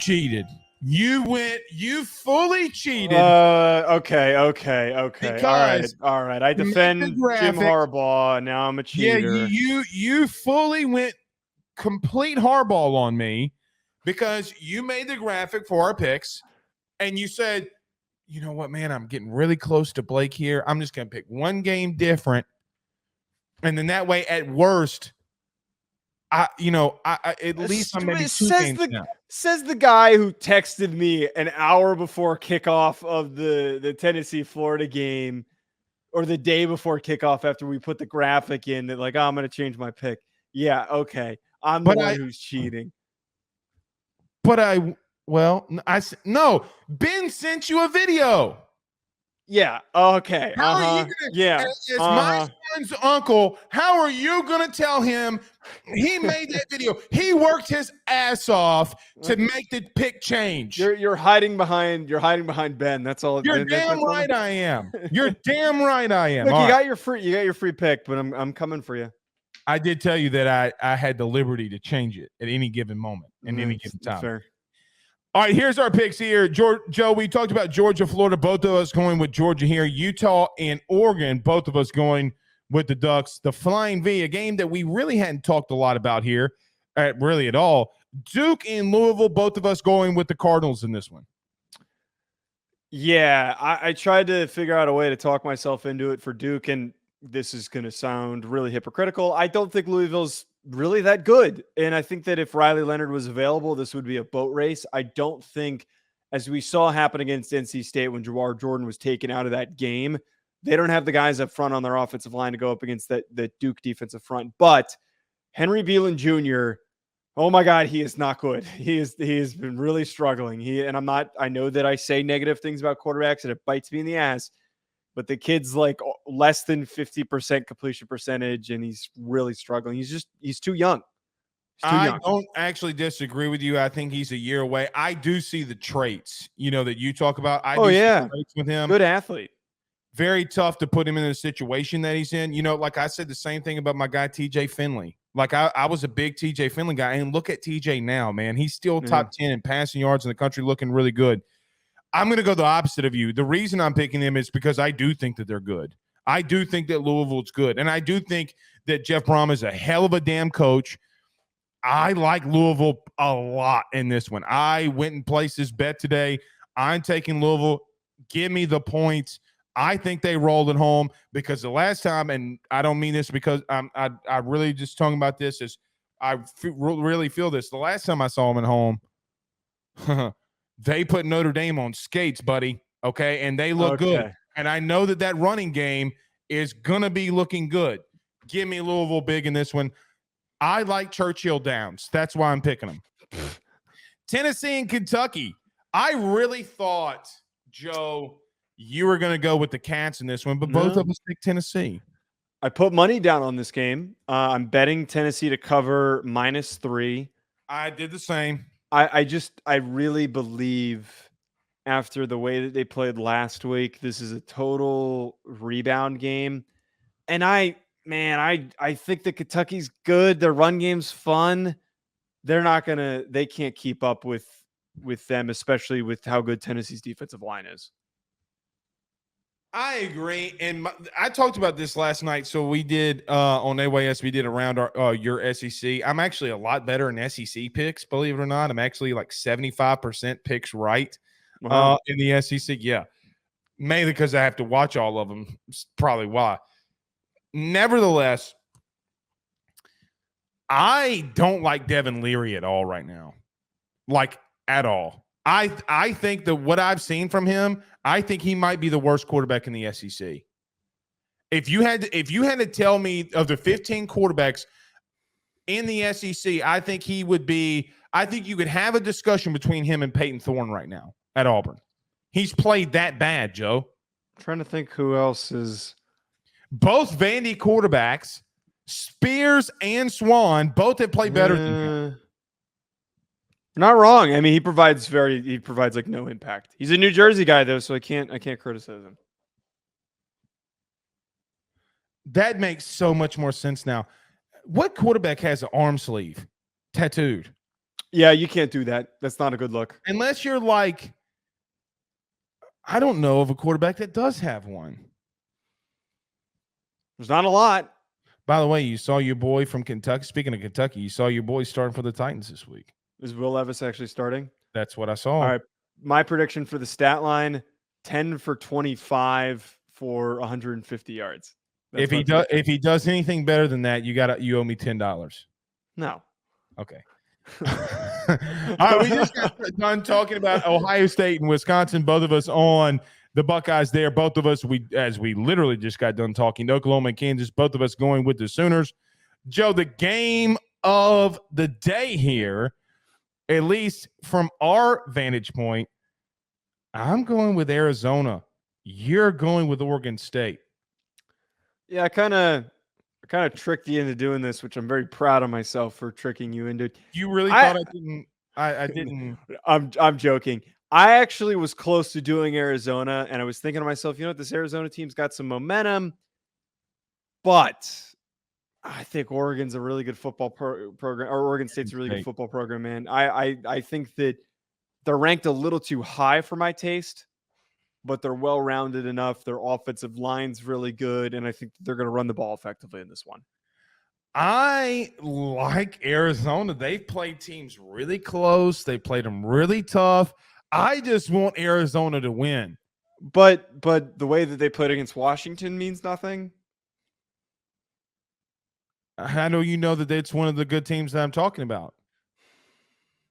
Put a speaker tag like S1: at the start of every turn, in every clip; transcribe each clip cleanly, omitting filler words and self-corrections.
S1: cheated. You fully cheated.
S2: Okay.
S1: Because
S2: All right. I defend Jim Harbaugh. Now I'm a cheater.
S1: Yeah, you fully went complete hardball on me because you made the graphic for our picks and you said, you know what, man, I'm getting really close to Blake here. I'm just going to pick one game different. And then that way, at worst, at least I'm maybe two games now.
S2: Says the guy who texted me an hour before kickoff of the Tennessee-Florida game, or the day before kickoff after we put the graphic in that, like, oh, I'm going to change my pick. Yeah, okay. I'm the one who's cheating.
S1: No, Ben sent you a video.
S2: Yeah. Okay.
S1: How are you gonna, as my son's uncle, how are you gonna tell him he made that video? He worked his ass off to make the pick change.
S2: You're hiding behind Ben. That's all.
S1: You're damn right I am. You're damn right I am.
S2: Look, you got your free pick, but I'm coming for you.
S1: I did tell you that I had the liberty to change it at any given moment in any given time.
S2: Fair.
S1: All right, here's our picks here. Joe, we talked about Georgia, Florida. Both of us going with Georgia here. Utah and Oregon, both of us going with the Ducks. The Flying V, a game that we really hadn't talked a lot about here, really at all. Duke and Louisville, both of us going with the Cardinals in this one.
S2: Yeah, I tried to figure out a way to talk myself into it for Duke, and this is going to sound really hypocritical. I don't think Louisville's really that good. And I think that if Riley Leonard was available, this would be a boat race. I don't think, as we saw happen against NC State when Jawar Jordan was taken out of that game, they don't have the guys up front on their offensive line to go up against the Duke defensive front. But Henry Beelan Jr., oh my God, he is not good. He has been really struggling. I know that I say negative things about quarterbacks and it bites me in the ass, but the kid's like less than 50% completion percentage, and he's really struggling. He's too young.
S1: I don't actually disagree with you. I think he's a year away. I do see the traits, that you talk about. I see the traits with him.
S2: Good athlete.
S1: Very tough to put him in the situation that he's in. Like I said the same thing about my guy TJ Finley. Like I was a big TJ Finley guy, and look at TJ now, man. He's still top 10 in passing yards in the country, looking really good. I'm going to go the opposite of you. The reason I'm picking them is because I do think that they're good. I do think that Louisville's good. And I do think that Jeff Brom is a hell of a damn coach. I like Louisville a lot in this one. I went and placed this bet today. I'm taking Louisville. Give me the points. I think they rolled it home because the last time, and I don't mean this because I really just talking about this, is I really feel this. The last time I saw them at home, they put Notre Dame on skates, buddy, okay? And they look good. And I know that running game is going to be looking good. Give me Louisville big in this one. I like Churchill Downs. That's why I'm picking them. Tennessee and Kentucky. I really thought, Joe, you were going to go with the Cats in this one, but both of us picked Tennessee.
S2: I put money down on this game. I'm betting Tennessee to cover -3.
S1: I did the same.
S2: I really believe after the way that they played last week, this is a total rebound game. And I think that Kentucky's good. Their run game's fun. They can't keep up with them, especially with how good Tennessee's defensive line is.
S1: I agree. And I talked about this last night. So we did on AYS, we did around your SEC. I'm actually a lot better in SEC picks, believe it or not. I'm actually like 75% picks right in the SEC. Yeah. Mainly because I have to watch all of them. It's probably why. Nevertheless, I don't like Devin Leary at all right now. Like, at all. I think that what I've seen from him, I think he might be the worst quarterback in the SEC. If you had to tell me of the 15 quarterbacks in the SEC, I think he would be. I think you could have a discussion between him and Peyton Thorne right now at Auburn. He's played that bad, Joe.
S2: I'm trying to think who else is.
S1: Both Vandy quarterbacks, Spears and Swan, both have played better than him.
S2: Not wrong. I mean, he provides like no impact. He's a New Jersey guy though, so I can't criticize him.
S1: That makes so much more sense now. What quarterback has an arm sleeve tattooed?
S2: Yeah, you can't do that. That's not a good look.
S1: Unless you're like, I don't know of a quarterback that does have one.
S2: There's not a lot.
S1: By the way, you saw your boy from Kentucky. Speaking of Kentucky, you saw your boy starting for the Titans this week.
S2: Is Will Levis actually starting?
S1: That's what I saw.
S2: All right. My prediction for the stat line, 10 for 25 for 150 yards.
S1: If he does anything better than that, you owe me $10.
S2: No.
S1: Okay. All right, we just got done talking about Ohio State and Wisconsin. Both of us on the Buckeyes there. Both of us, as we literally just got done talking Oklahoma and Kansas, both of us going with the Sooners. Joe, the game of the day here, at least from our vantage point, I'm going with Arizona. You're going with Oregon State.
S2: Yeah, I kind of tricked you into doing this, which I'm very proud of myself for tricking you into.
S1: You really thought I didn't? I didn't.
S2: I'm joking. I actually was close to doing Arizona, and I was thinking to myself, you know what, this Arizona team's got some momentum, but I think Oregon's a really good football program, or Oregon State's a really good football program, man. I think that they're ranked a little too high for my taste, but they're well-rounded enough. Their offensive line's really good, and I think they're going to run the ball effectively in this one.
S1: I like Arizona. They've played teams really close. They played them really tough. I just want Arizona to win.
S2: But the way that they played against Washington means nothing.
S1: How do you know that it's one of the good teams that I'm talking about?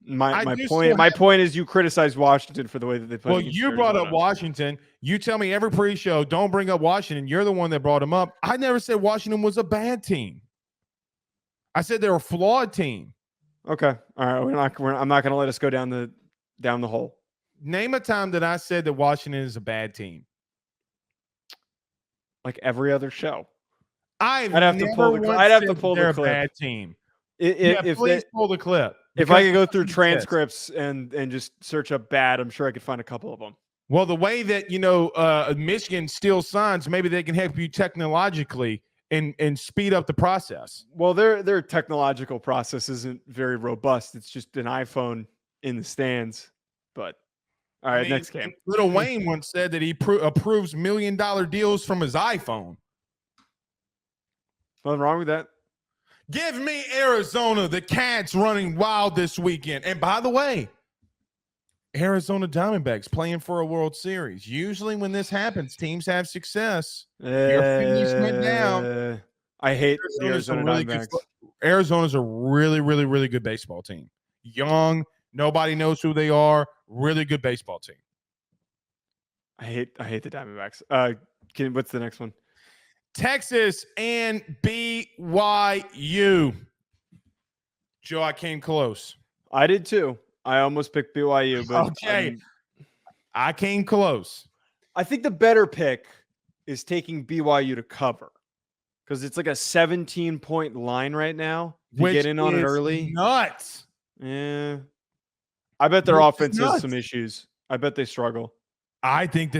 S2: My point is you criticized Washington for the way that they played.
S1: Well, you brought up Washington. You tell me every pre-show, don't bring up Washington. You're the one that brought them up. I never said Washington was a bad team. I said they're a flawed team.
S2: Okay. All right. I'm not going to let us go down the hole.
S1: Name a time that I said that Washington is a bad team.
S2: Like every other show.
S1: I'd have to pull the clip. A bad team. Please pull the clip.
S2: If I could go through transcripts and just search up bad, I'm sure I could find a couple of them.
S1: Well, the way that Michigan steals signs, maybe they can help you technologically and speed up the process.
S2: Well, their technological process isn't very robust. It's just an iPhone in the stands. But all right, next game.
S1: Little Wayne once said that he approves $1 million deals from his iPhone.
S2: Nothing wrong with that.
S1: Give me Arizona. The Cats running wild this weekend. And by the way, Arizona Diamondbacks playing for a World Series. Usually when this happens, teams have success. Your Phillies went down.
S2: I hate the Arizona Diamondbacks.
S1: Arizona's a really, really, really good baseball team. Young. Nobody knows who they are. Really good baseball team.
S2: I hate the Diamondbacks. What's the next one?
S1: Texas and BYU. Joe, I came close.
S2: I did too. I almost picked BYU, but
S1: okay. I came close.
S2: I think the better pick is taking BYU to cover because it's like a 17-point line right now. To get in on it early.
S1: Nuts.
S2: Yeah. I bet their offense has some issues. I bet they struggle.
S1: I think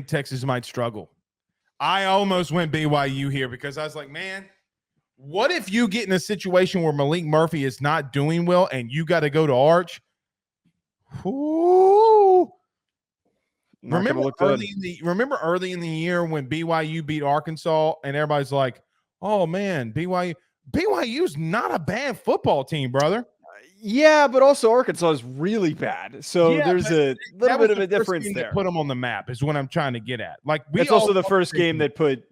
S1: Texas might struggle. I almost went BYU here because I was like, man, what if you get in a situation where Malik Murphy is not doing well and you got to go to Arch? Ooh. Remember early in the year when BYU beat Arkansas and everybody's like, oh, man, BYU's not a bad football team, brother.
S2: Yeah, but also Arkansas is really bad. So there's a little bit of a difference there.
S1: Put them on the map is what I'm trying to get at. Like
S2: it's also the first game that put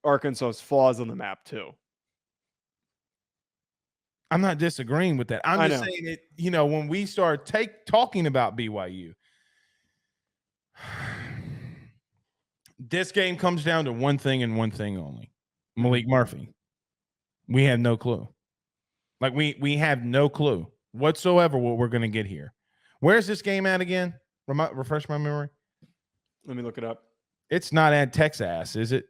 S2: Arkansas's flaws on the map too.
S1: I'm not disagreeing with that. I'm just saying it. When we start talking about BYU, this game comes down to one thing and one thing only: Malik Murphy. We have no clue. Like we have no clue whatsoever what we're going to get here. Where's this game at again? Refresh my memory.
S2: Let me look it up.
S1: It's not at Texas, is it?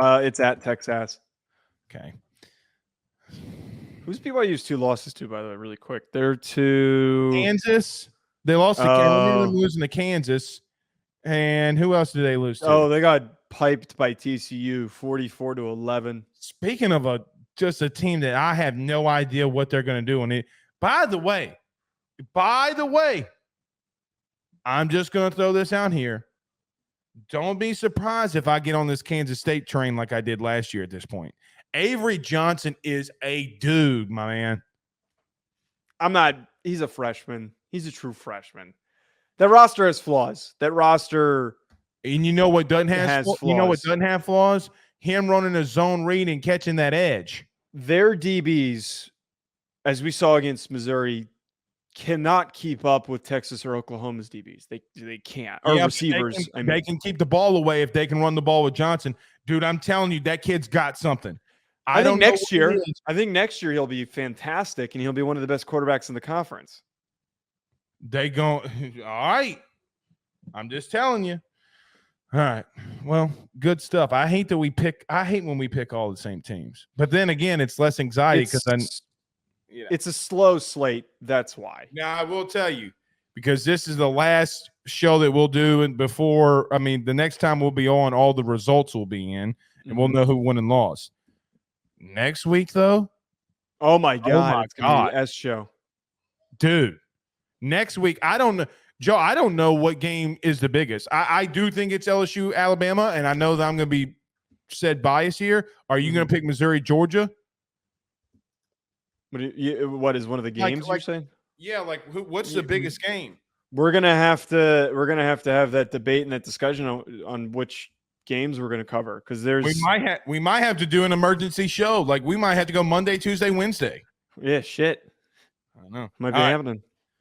S2: It's at Texas.
S1: Okay.
S2: Who's BYU's 2 losses to, by the way, really quick? They're to
S1: Kansas. They lost to Kansas. I remember them losing to Kansas. And who else did they lose to?
S2: Oh, they got piped by TCU 44-11.
S1: Speaking of a just a team that I have no idea what they're going to do. And by the way, I'm just going to throw this out here. Don't be surprised if I get on this Kansas State train like I did last year at this point. Avery Johnson is a dude, my man.
S2: He's a freshman. He's a true freshman. That roster has flaws. That roster.
S1: And you know what doesn't have
S2: flaws?
S1: You know what doesn't have flaws? Him running a zone read and catching that edge.
S2: Their DBs, as we saw against Missouri, cannot keep up with Texas or Oklahoma's DBs. They can't. Or receivers.
S1: They can keep the ball away if they can run the ball with Johnson. Dude, I'm telling you, that kid's got something. I think next
S2: year he'll be fantastic and he'll be one of the best quarterbacks in the conference.
S1: All right. I'm just telling you. All right. Well, good stuff. I hate when we pick all the same teams. But then again, it's less anxiety because
S2: it's a slow slate. That's why.
S1: Now, I will tell you, because this is the last show that we'll do, and the next time we'll be on, all the results will be in, and we'll know who won and lost. Next week, though.
S2: Oh my God. It's going to be an S show.
S1: Dude, next week, I don't know. Joe, I don't know what game is the biggest. I do think it's LSU, Alabama, and I know that I'm going to be said bias here. Are you going to pick Missouri, Georgia?
S2: What is one of the games you're saying?
S1: Yeah, what's the biggest game?
S2: We're gonna have to have that debate and that discussion on which games we're gonna cover, because
S1: we might have to do an emergency show. Like we might have to go Monday, Tuesday, Wednesday.
S2: Yeah, shit.
S1: I don't know.
S2: Might be happening.